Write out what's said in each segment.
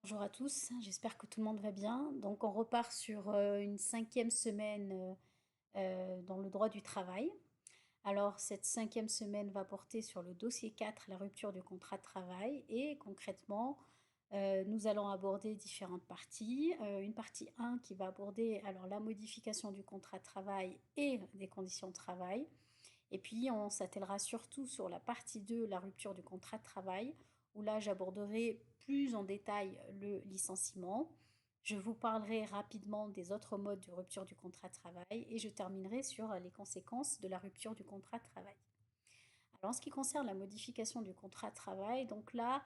Bonjour à tous, j'espère que tout le monde va bien. Donc on repart sur une cinquième semaine dans le droit du travail. Alors cette cinquième semaine va porter sur le dossier 4, la rupture du contrat de travail. Et concrètement, nous allons aborder différentes parties. Une partie 1 qui va aborder alors la modification du contrat de travail et des conditions de travail. Et puis, on s'attellera surtout sur la partie 2, la rupture du contrat de travail, où là, j'aborderai plus en détail le licenciement. Je vous parlerai rapidement des autres modes de rupture du contrat de travail et je terminerai sur les conséquences de la rupture du contrat de travail. Alors, en ce qui concerne la modification du contrat de travail, donc là,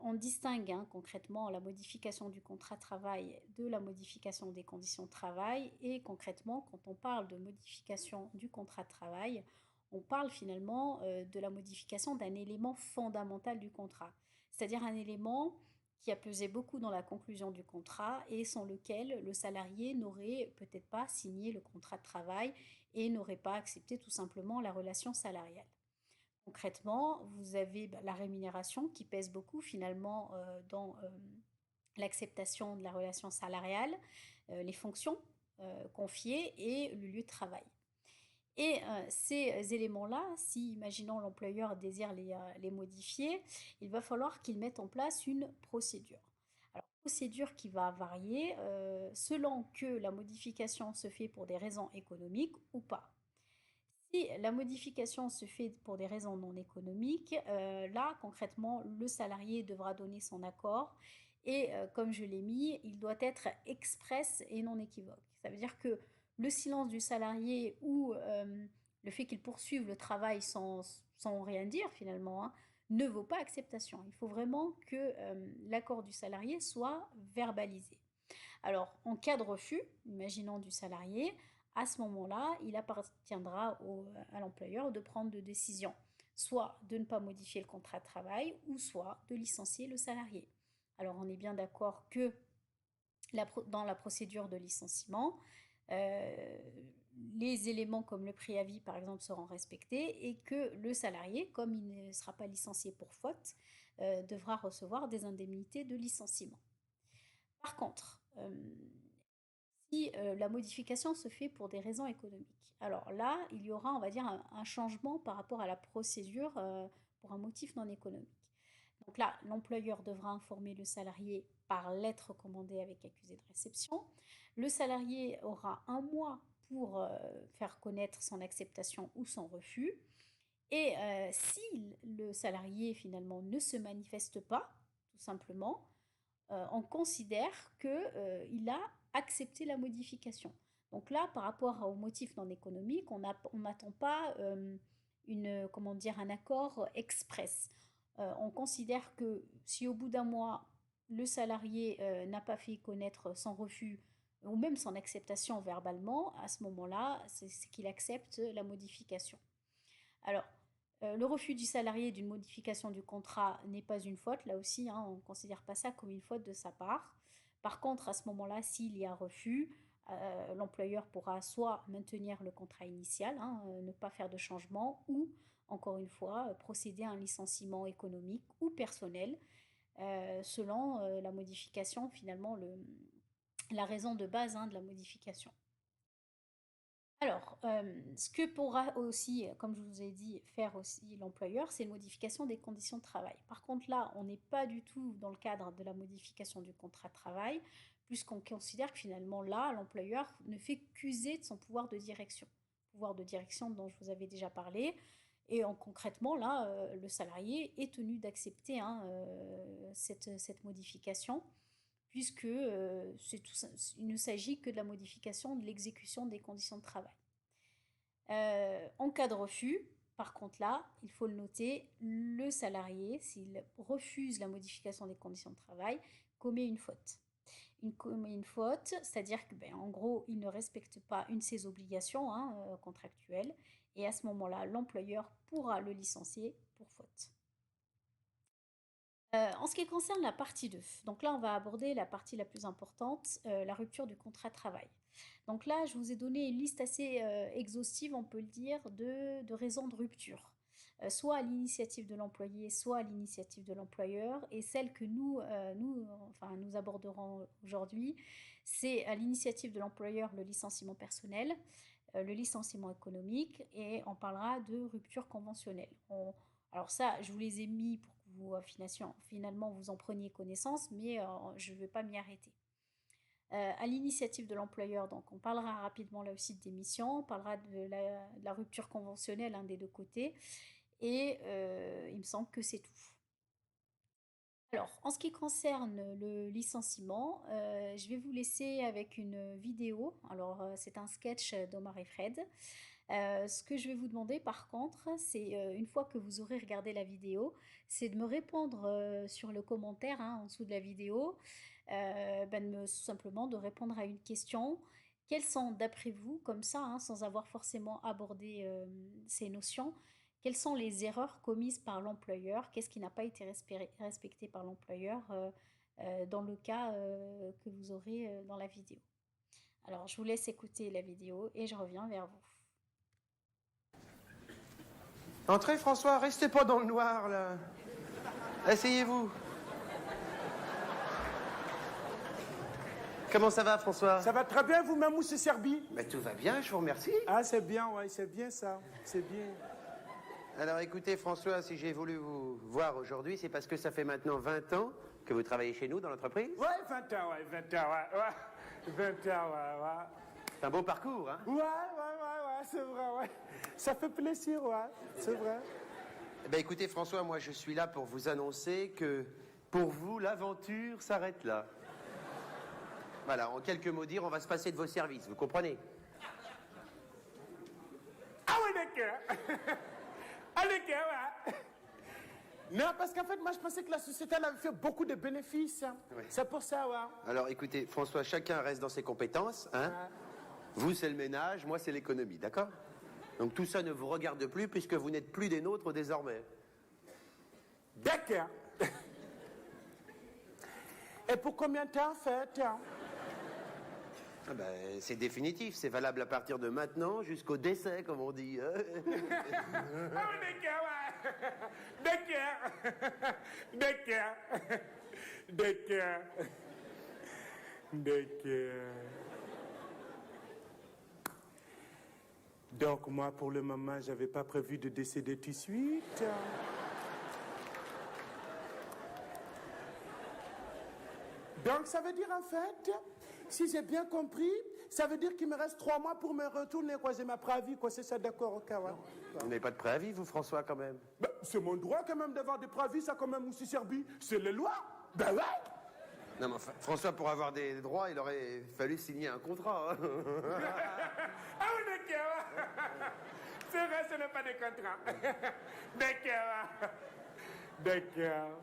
on distingue concrètement la modification du contrat de travail de la modification des conditions de travail. Et concrètement, quand on parle de modification du contrat de travail, on parle finalement de la modification d'un élément fondamental du contrat, c'est-à-dire un élément qui a pesé beaucoup dans la conclusion du contrat et sans lequel le salarié n'aurait peut-être pas signé le contrat de travail et n'aurait pas accepté tout simplement la relation salariale. Concrètement, vous avez la rémunération qui pèse beaucoup finalement dans l'acceptation de la relation salariale, les fonctions confiées et le lieu de travail. Et ces éléments-là, si, imaginons, l'employeur désire les modifier, il va falloir qu'il mette en place une procédure. Alors, procédure qui va varier selon que la modification se fait pour des raisons économiques ou pas. Si la modification se fait pour des raisons non économiques, là, concrètement, le salarié devra donner son accord et, comme je l'ai mis, il doit être express et non équivoque. Ça veut dire que le silence du salarié ou le fait qu'il poursuive le travail sans rien dire finalement ne vaut pas acceptation. Il faut vraiment que l'accord du salarié soit verbalisé. Alors, en cas de refus, imaginons du salarié, à ce moment-là, il appartiendra à l'employeur de prendre des décisions, soit de ne pas modifier le contrat de travail, ou soit de licencier le salarié. Alors, on est bien d'accord que dans la procédure de licenciement, euh, les éléments comme le préavis, par exemple, seront respectés et que le salarié, comme il ne sera pas licencié pour faute, devra recevoir des indemnités de licenciement. Par contre, si la modification se fait pour des raisons économiques. Alors là, il y aura, on va dire, un changement par rapport à la procédure pour un motif non économique. Donc là, l'employeur devra informer le salarié par lettre recommandée avec accusé de réception. Le salarié aura un mois pour faire connaître son acceptation ou son refus. Et si le salarié finalement ne se manifeste pas, tout simplement, on considère qu'il a accepté la modification. Donc là, par rapport au motif non économique, on n'attend pas comment dire, un accord express. On considère que si au bout d'un mois, le salarié n'a pas fait connaître son refus ou même son acceptation verbalement, à ce moment-là, c'est qu'il accepte la modification. Alors, le refus du salarié d'une modification du contrat n'est pas une faute, là aussi, on ne considère pas ça comme une faute de sa part. Par contre, à ce moment-là, s'il y a refus, l'employeur pourra soit maintenir le contrat initial, ne pas faire de changement, ou, encore une fois, procéder à un licenciement économique ou personnel, selon la modification, finalement, la raison de base de la modification. Alors, ce que pourra aussi, comme je vous ai dit, faire aussi l'employeur, c'est une modification des conditions de travail. Par contre, là, on n'est pas du tout dans le cadre de la modification du contrat de travail, puisqu'on considère que finalement, là, l'employeur ne fait qu'user de son pouvoir de direction dont je vous avais déjà parlé. Et concrètement, là, le salarié est tenu d'accepter cette modification puisque il ne s'agit que de la modification de l'exécution des conditions de travail. En cas de refus, par contre là, il faut le noter, le salarié, s'il refuse la modification des conditions de travail, commet une faute. Il commet une faute, c'est-à-dire que, ben, en gros, il ne respecte pas une de ses obligations contractuelles, et à ce moment-là, l'employeur pourra le licencier pour faute. En ce qui concerne la partie 2, donc là on va aborder la partie la plus importante, la rupture du contrat de travail. Donc là je vous ai donné une liste assez exhaustive, on peut le dire, de raisons de rupture. soit à l'initiative de l'employé, soit à l'initiative de l'employeur. Et celle que nous aborderons aujourd'hui, c'est à l'initiative de l'employeur le licenciement personnel, le licenciement économique, et on parlera de rupture conventionnelle. Alors ça, je vous les ai mis pour que vous finalement vous en preniez connaissance, mais je ne vais pas m'y arrêter. À l'initiative de l'employeur, donc on parlera rapidement là aussi de démission, on parlera de la rupture conventionnelle des deux côtés, et il me semble que c'est tout. Alors, en ce qui concerne le licenciement, je vais vous laisser avec une vidéo. Alors, c'est un sketch d'Omar et Fred. Ce que je vais vous demander par contre, c'est une fois que vous aurez regardé la vidéo, c'est de me répondre sur le commentaire en dessous de la vidéo, simplement de répondre à une question. Quelles sont, d'après vous, comme ça, sans avoir forcément abordé ces notions, quelles sont les erreurs commises par l'employeur? Qu'est-ce qui n'a pas été respecté par l'employeur dans le cas que vous aurez dans la vidéo? Alors, je vous laisse écouter la vidéo et je reviens vers vous. Entrez, François, restez pas dans le noir, là. Asseyez-vous. Comment ça va, François? Ça va très bien, vous-même, monsieur Serbi? Mais tout va bien, je vous remercie. Ah, c'est bien, ouais, c'est bien ça, c'est bien. Alors écoutez, François, si j'ai voulu vous voir aujourd'hui, c'est parce que ça fait maintenant 20 ans que vous travaillez chez nous dans l'entreprise. Ouais, 20 ans, ouais, 20 ans, ouais. 20 ans, ouais. C'est un beau parcours, hein? Ouais, c'est vrai, ouais. Ça fait plaisir, ouais, c'est vrai. Eh bien, écoutez, François, moi, je suis là pour vous annoncer que, pour vous, l'aventure s'arrête là. Voilà, en quelques mots dire, on va se passer de vos services, vous comprenez? Ah oui, d'accord. Ah, d'accord, ouais. Non, parce qu'en fait, moi, je pensais que la société, elle avait fait beaucoup de bénéfices. Ouais. C'est pour ça, ouais. Alors, écoutez, François, chacun reste dans ses compétences, hein? Ouais. Vous, c'est le ménage, moi, c'est l'économie, d'accord? Donc, tout ça ne vous regarde plus, puisque vous n'êtes plus des nôtres désormais. D'accord. Et pour combien de temps, en fait? Ah ben, c'est définitif, c'est valable à partir de maintenant jusqu'au décès, comme on dit. Ah oui, d'accord, d'accord. Donc, moi, pour le moment, j'avais pas prévu de décéder tout de suite. Donc, ça veut dire, en fait, si j'ai bien compris, ça veut dire qu'il me reste 3 mois pour me retourner, quoi. J'ai ma préavis, quoi. C'est ça, d'accord, ok, ouais. Vous n'avez pas de préavis, vous, François, quand même? Ben, c'est mon droit, quand même, d'avoir des préavis, ça, quand même, aussi Serbie. C'est les lois. Ben ouais. Non, mais enfin, François, pour avoir des droits, il aurait fallu signer un contrat. Hein. Ah oui, d'accord. C'est vrai, ce n'est pas des contrats. D'accord. D'accord.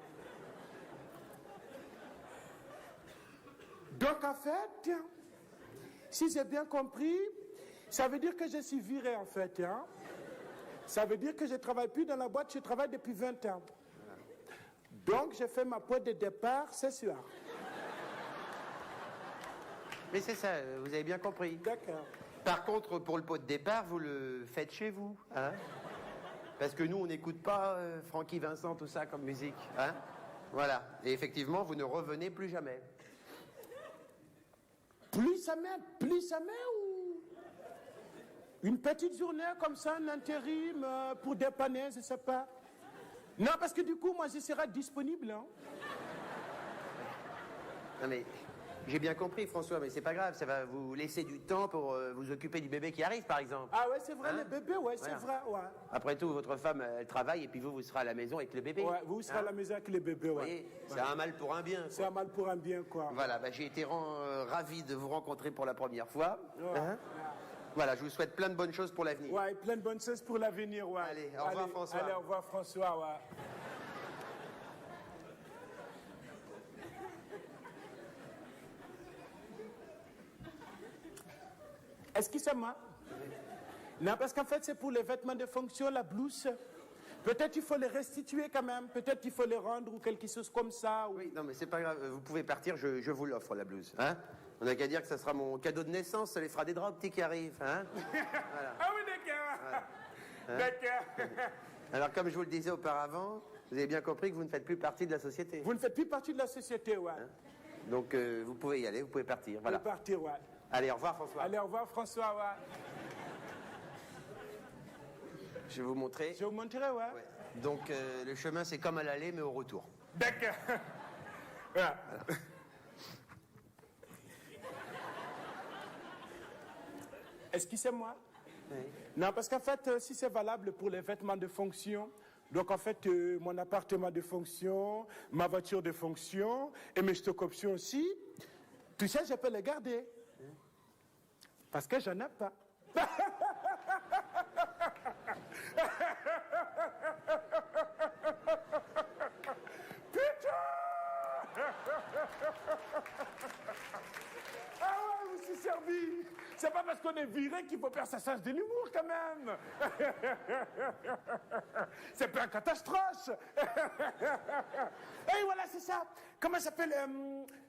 Donc, en fait, si j'ai bien compris, ça veut dire que je suis viré, en fait. Hein? Ça veut dire que je ne travaille plus dans la boîte, je travaille depuis 20 ans. Donc, j'ai fait ma pointe de départ ce soir. Mais c'est ça, vous avez bien compris. D'accord. Par contre, pour le pot de départ, vous le faites chez vous, hein? Parce que nous, on n'écoute pas Francky Vincent, tout ça, comme musique, hein? Voilà. Et effectivement, vous ne revenez plus jamais. Plus jamais ou une petite journée comme ça, un intérim pour dépanner, je sais pas. Non, parce que du coup, moi, je serai disponible. Hein. Non mais, j'ai bien compris, François, mais c'est pas grave, ça va vous laisser du temps pour vous occuper du bébé qui arrive, par exemple. Ah ouais, c'est vrai, Hein? les bébés, ouais, Voilà. c'est vrai, ouais. Après tout, votre femme, elle travaille, et puis vous serez à la maison avec le bébé. Ouais, vous serez à la maison avec les bébés, Vous ouais. voyez, c'est un mal pour un bien. C'est un mal pour un bien, quoi. Voilà, bah, j'ai été ravi de vous rencontrer pour la première fois. Ouais. Hein? Voilà, je vous souhaite plein de bonnes choses pour l'avenir. Ouais, et plein de bonnes choses pour l'avenir, ouais. Allez, au revoir, François. Allez, au revoir, François, ouais. Excusez-moi. Non, parce qu'en fait, c'est pour les vêtements de fonction, la blouse. Peut-être il faut les restituer quand même. Peut-être il faut les rendre ou quelque chose comme ça. Ou... Oui, non, mais c'est pas grave, vous pouvez partir, je vous l'offre, la blouse. Hein? On n'a qu'à dire que ça sera mon cadeau de naissance, ça les fera des draps petits qui arrivent. Hein? Voilà. Ah oui, d'accord. Hein? D'accord. Alors, comme je vous le disais auparavant, vous avez bien compris que vous ne faites plus partie de la société. Vous ne faites plus partie de la société, ouais. Donc, vous pouvez y aller, vous pouvez partir. Voilà. Vous pouvez partir, ouais. Allez, au revoir, François. Allez, au revoir, François, ouais. Je vais vous montrer. Je vais vous montrer, ouais. Ouais. Donc, le chemin, c'est comme à l'aller, mais au retour. D'accord. Voilà. Excusez-moi. Oui. Non, parce qu'en fait, si c'est valable pour les vêtements de fonction, donc en fait, mon appartement de fonction, ma voiture de fonction et mes stock options aussi, tout ça, je peux les garder. Parce que je n'en ai pas. Ah ouais, je me suis servi. C'est pas parce qu'on est viré qu'il faut perdre sa sens de l'humour quand même. C'est pas un catastrophe. Et voilà, c'est ça. Comment ça s'appelle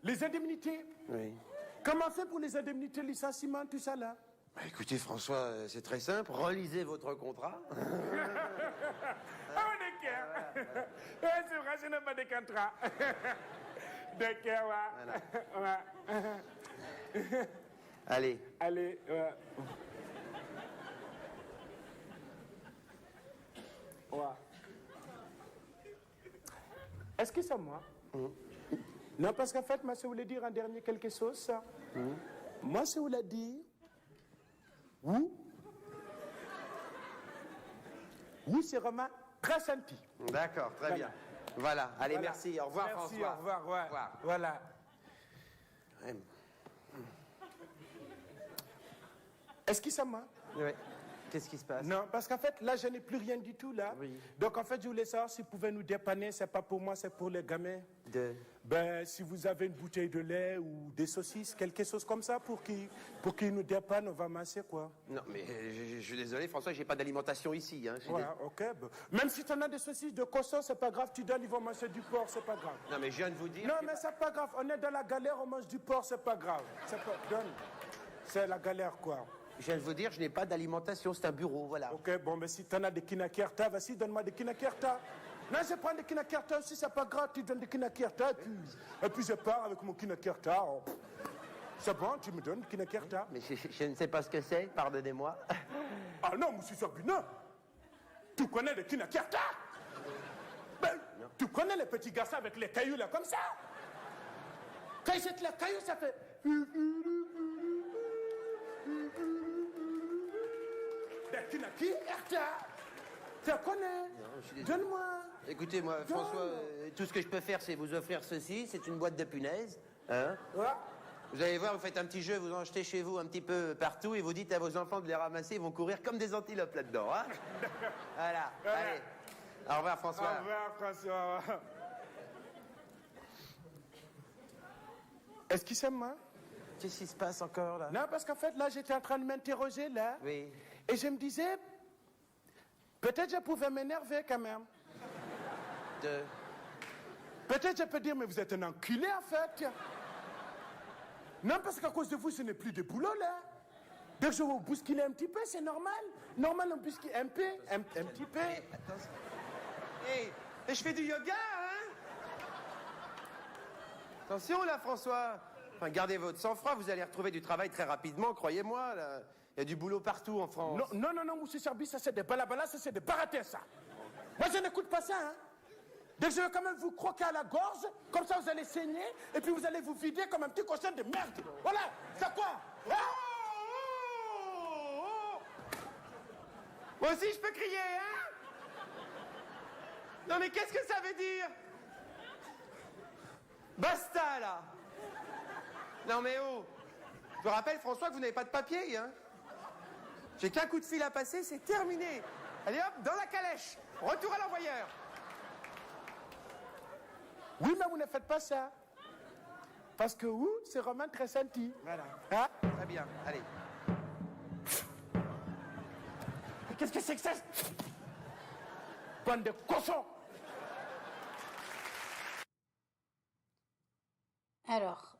les indemnités? Oui. Comment on fait pour les indemnités, licenciement, tout ça là? Bah, écoutez, François, c'est très simple. Relisez votre contrat. Ah, d'accord. C'est vrai, je n'ai pas de contrat. D'accord, ouais. Ouais. Allez. Allez, ouais. Ouais. Est-ce que c'est moi? Non, parce qu'en fait, moi, je voulais dire en dernier quelque chose. Moi, je voulais dire... Oui, c'est vraiment très senti. D'accord, très bien. Voilà. Allez, Voilà. merci. Au revoir, Merci, François. au revoir, ouais. Au revoir. Voilà. Ouais. Est-ce que c'est moi? Oui. Qu'est-ce qui se passe? Non, parce qu'en fait, là, je n'ai plus rien du tout, là. Oui. Donc, en fait, je voulais savoir s'ils pouvaient nous dépanner. C'est pas pour moi, c'est pour les gamins. Ben, si vous avez une bouteille de lait ou des saucisses, quelque chose comme ça, pour qu'ils nous dépannent, on va masser, quoi. Non, mais je suis désolé, François, j'ai pas d'alimentation ici. Hein. Ouais, ok. Ben, même si tu en as des saucisses de cochon, c'est pas grave. Tu donnes, ils vont manger du porc, c'est pas grave. Non, mais je viens de vous dire... Non, mais c'est pas grave. On est dans la galère, on mange du porc, c'est pas grave. Donne. C'est la galère, quoi. Je viens de vous dire, je n'ai pas d'alimentation, c'est un bureau, voilà. Ok, bon, mais si tu en as des kinakerta, vas-y, donne-moi des kinakerta. Non, je prends des kinakerta aussi, c'est pas grave, tu donnes des kinakerta, et puis je pars avec mon kinakerta. Oh. C'est bon, tu me donnes des kinakerta. Mais je ne sais pas ce que c'est, pardonnez-moi. Ah non, monsieur Sabina, tu connais des kinakerta? Ben, tu connais les petits garçons avec les cailloux là, comme ça? Quand ils jettent les cailloux, ça fait... Des kinakerta. Tu connais? Donne-moi. Écoutez, moi, François, tout ce que je peux faire, c'est vous offrir ceci. C'est une boîte de punaises. Hein? Ouais. Vous allez voir, vous faites un petit jeu, vous en jetez chez vous un petit peu partout et vous dites à vos enfants de les ramasser, ils vont courir comme des antilopes là-dedans. Hein? Voilà. Allez. Au revoir, François. Au revoir, François. Est-ce qu'il s'aime, moi? Qu'est-ce qui se passe encore, là? Non, parce qu'en fait, là, j'étais en train de m'interroger, là. Oui. Et je me disais, peut-être je pouvais m'énerver quand même. Peut-être je peux dire, mais vous êtes un enculé, en fait. Non, parce qu'à cause de vous, ce n'est plus de boulot, là. Dès que je vous bousculer un petit peu, c'est normal. Normal, on bouscule un peu, un petit peu. Attention. Hé, je fais du yoga, hein? Attention, là, François. Enfin, gardez votre sang-froid, vous allez retrouver du travail très rapidement, croyez-moi, là. Il y a du boulot partout en France. Non, monsieur Serbi, ça c'est des balabala, ça c'est des baratés, ça. Moi, je n'écoute pas ça, hein. Donc, je vais quand même vous croquer à la gorge, comme ça vous allez saigner, et puis vous allez vous vider comme un petit cochon de merde. Voilà, c'est quoi? Moi aussi, je peux crier, hein? Non, mais qu'est-ce que ça veut dire? Basta, là! Non, mais oh! Je vous rappelle, François, que vous n'avez pas de papier, hein? J'ai qu'un coup de fil à passer, c'est terminé. Allez hop, dans la calèche. Retour à l'envoyeur. Oui, mais vous ne faites pas ça. Parce que vous, c'est vraiment très senti. Voilà. Hein? Très bien, allez. Qu'est-ce que c'est que ça? Bande de cochons! Alors,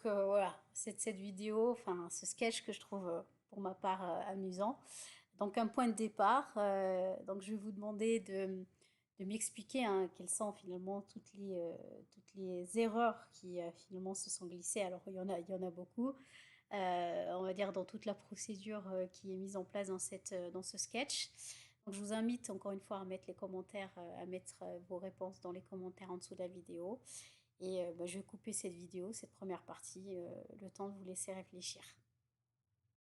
voilà, c'est cette vidéo, enfin ce sketch que je trouve pour ma part amusant. Donc un point de départ, donc je vais vous demander de m'expliquer hein, quelles sont finalement toutes les erreurs qui finalement se sont glissées. Alors il y en a beaucoup, on va dire dans toute la procédure qui est mise en place dans ce sketch. Donc je vous invite encore une fois à mettre les commentaires, à mettre vos réponses dans les commentaires en dessous de la vidéo. Et bah, je vais couper cette vidéo, cette première partie, le temps de vous laisser réfléchir.